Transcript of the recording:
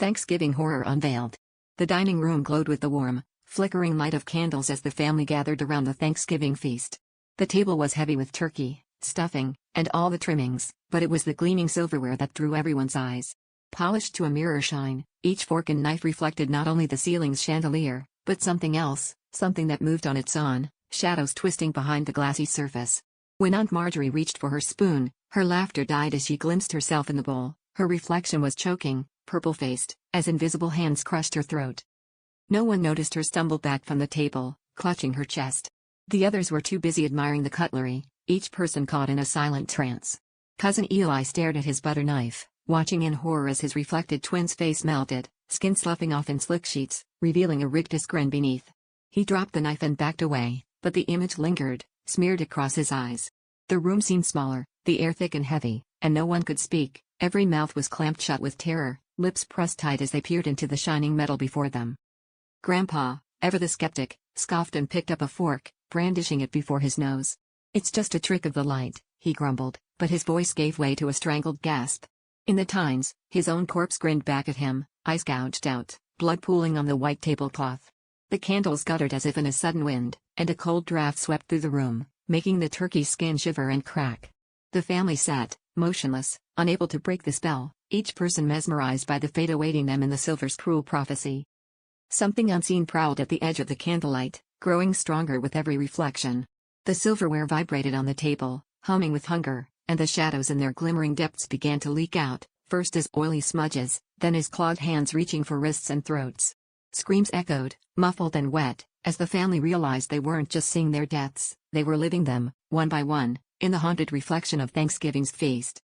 Thanksgiving horror unveiled. The dining room glowed with the warm, flickering light of candles as the family gathered around the Thanksgiving feast. The table was heavy with turkey, stuffing, and all the trimmings, but it was the gleaming silverware that drew everyone's eyes. Polished to a mirror shine, each fork and knife reflected not only the ceiling's chandelier, but something else, something that moved on its own, shadows twisting behind the glassy surface. When Aunt Marjorie reached for her spoon, her laughter died as she glimpsed herself in the bowl. Her reflection was choking, purple-faced, as invisible hands crushed her throat. No one noticed her stumble back from the table, clutching her chest. The others were too busy admiring the cutlery, each person caught in a silent trance. Cousin Eli stared at his butter knife, watching in horror as his reflected twin's face melted, skin sloughing off in slick sheets, revealing a rictus grin beneath. He dropped the knife and backed away, but the image lingered, smeared across his eyes. The room seemed smaller, the air thick and heavy, and no one could speak. Every mouth was clamped shut with terror, lips pressed tight as they peered into the shining metal before them. Grandpa, ever the skeptic, scoffed and picked up a fork, brandishing it before his nose. "It's just a trick of the light," he grumbled, but his voice gave way to a strangled gasp. In the tines, his own corpse grinned back at him, eyes gouged out, blood pooling on the white tablecloth. The candles guttered as if in a sudden wind, and a cold draft swept through the room, making the turkey's skin shiver and crack. The family sat, motionless, unable to break the spell, each person mesmerized by the fate awaiting them in the silver's cruel prophecy. Something unseen prowled at the edge of the candlelight, growing stronger with every reflection. The silverware vibrated on the table, humming with hunger, and the shadows in their glimmering depths began to leak out, first as oily smudges, then as clawed hands reaching for wrists and throats. Screams echoed, muffled and wet, as the family realized they weren't just seeing their deaths, they were living them, one by one, in the haunted reflection of Thanksgiving's feast.